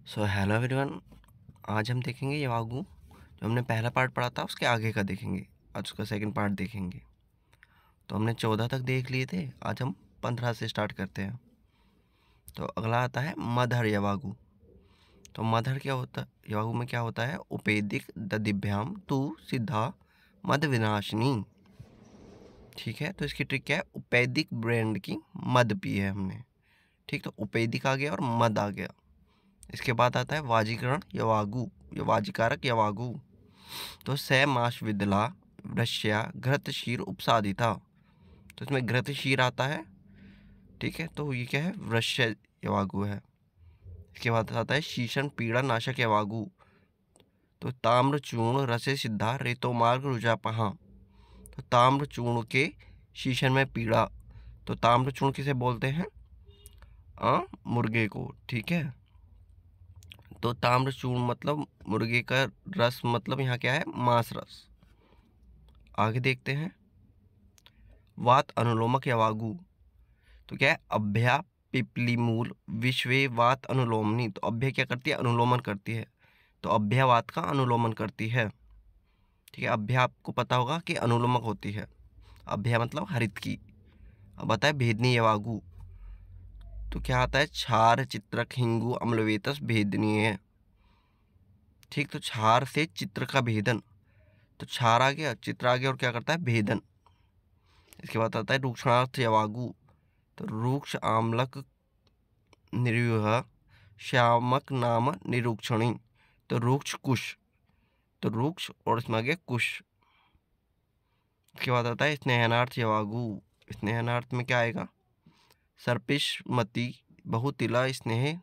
So hello everyone. आज हम देखेंगे यवागू। जो हमने पहला पार्ट पढ़ा था उसके आगे का देखेंगे। आज उसका सेकंड पार्ट देखेंगे। तो हमने 14 तक देख लिए थे, आज हम 15 से स्टार्ट करते हैं। तो अगला आता है मधर यवागू। तो मधर क्या होता है, यवागू में क्या होता है? उपेदिक ददिभ्याम तू सिद्धा मद विनाशिनी। ठीक है, तो इसकी ट्रिक क्या है? उपेदिक ब्रांड की मद पी है हमने। ठीक, तो उपेदिक आ गया और मद आ गया। इसके बाद आता है वाजीकरण यवागु, ये वाजीकारक यवागु। तो स माश विदला वृश्या घृत शीर उपसादिता। तो इसमें घृत शीर आता है। ठीक है, तो ये क्या है? वृश्य यवागु है। इसके बाद आता है शीशन पीड़ा नाशक यवागु। तो ताम्र चूर्ण रसे सिद्धा रेतो मार्ग रुजा पहा। तो ताम्र चूर्ण के शीशन में पीड़ा। तो ताम्र चूर्ण किसे बोलते हैं? मुर्गे को। ठीक है, तो ताम्र चूर्ण मतलब मुर्गे का रस, मतलब यहाँ क्या है? मांस रस। आगे देखते हैं वात अनुलोमक यवागु। तो क्या है? अभ्या पिपली मूल विश्वे वात अनुलोमनी। तो अभ्या क्या करती है? अनुलोमन करती है। तो अभ्या वात का अनुलोमन करती है। ठीक है, अभ्या आपको पता होगा कि अनुलोमक होती है। अभ्या मतलब हरित की। अब आता है भेदनी यवागु। तो क्या आता है? क्षार चित्रक हिंगु अम्लवेतस भेदनीय। ठीक, तो क्षार से चित्र का भेदन। तो क्षार आ गया, चित्र आ गया, और क्या करता है? भेदन। इसके बाद आता है रूक्षणार्थ यवागु। तो रूक्ष आम्लक निर्व्यूह श्यामक नाम निरूक्षणी। तो रूक्ष कुश। तो रूक्ष और इसमें आ गया कुश। इसके बाद आता है स्नेहनार्थ यवागु। स्नेहनार्थ में क्या आएगा? सर्पिश मति बहुतिला स्नेह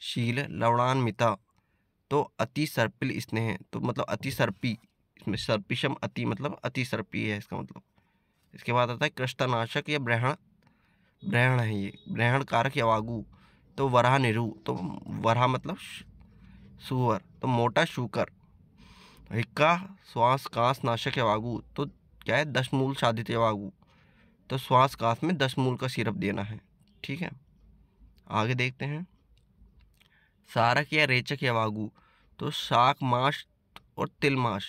शील लवणान्विता। तो अति सर्पिल स्नेह, तो मतलब अति सर्पी। इसमें सर्पिशम अति मतलब अति सर्पी है इसका मतलब। इसके बाद आता है कृष्टनाशक या ब्रहण। ब्रहण है ये, ब्रहण कारक यवागु। तो वराह निरु। तो वराह मतलब सुअर, तो मोटा शूकर। हिक्का श्वास कांस नाशक यवागु। तो क्या है? 10 मूल साधित यवागु। तो श्वास कांस में 10 मूल का सिरप देना है। ठीक है, आगे देखते हैं सारक या रेचक यवागु। तो शाक मांस और तिल मांस।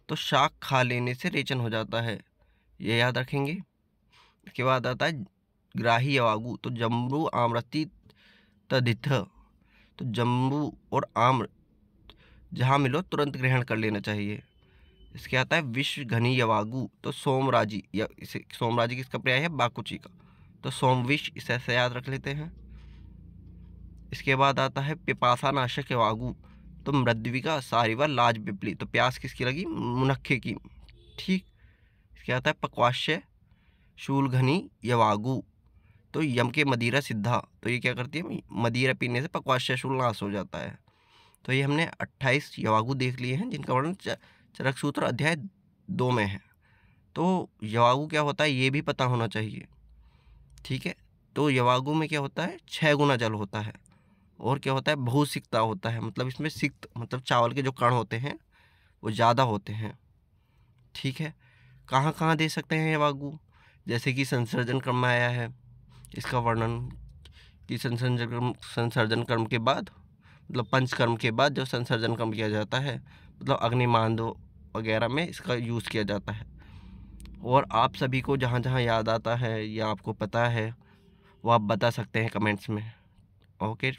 तो शाक खा लेने से रेचन हो जाता है, ये याद रखेंगे। इसके बाद आता है ग्राही यवागु। तो जम्बू आम्रति तदिथ। तो जम्बू और आम्र जहाँ मिलो तुरंत ग्रहण कर लेना चाहिए। इसके आता है विश्व घनी यवागु। तो सोमराजी, या इसे सोमराजी किसका पर्याय है? बाकुची का। तो सोमविश, इसे ऐसे याद रख लेते हैं। इसके बाद आता है पिपासा नाशक यवागु। तो मृद्विका सारिवा लाज पिपली। तो प्यास किसकी लगी? मुनक्खे की। ठीक, इसके आता है पक्वाश्य शूलघनी यवागु। तो यम के मदिरा सिद्धा। तो ये क्या करती है? मदिरा पीने से पक्वाश्य शूल नाश हो जाता है। तो ये हमने 28 यवागु देख लिए हैं, जिनका वर्णन चरक सूत्र अध्याय 2 में है। तो यवागु क्या होता है ये भी पता होना चाहिए। ठीक है, तो यवागु में क्या होता है? 6 गुना जल होता है। और क्या होता है? बहुसिक्ता होता है, मतलब इसमें सिक्त मतलब चावल के जो कण होते हैं वो ज़्यादा होते हैं। ठीक है, कहाँ कहाँ दे सकते हैं यवागु? जैसे कि संसर्जन क्रम में आया है इसका वर्णन, कि संसर्जन कर्म के बाद, मतलब पंचकर्म के बाद जो संसर्जन कर्म किया जाता है, मतलब अग्निमांद वगैरह में इसका यूज़ किया जाता है। और आप सभी को जहाँ जहाँ याद आता है या आपको पता है वो आप बता सकते हैं कमेंट्स में। ओके।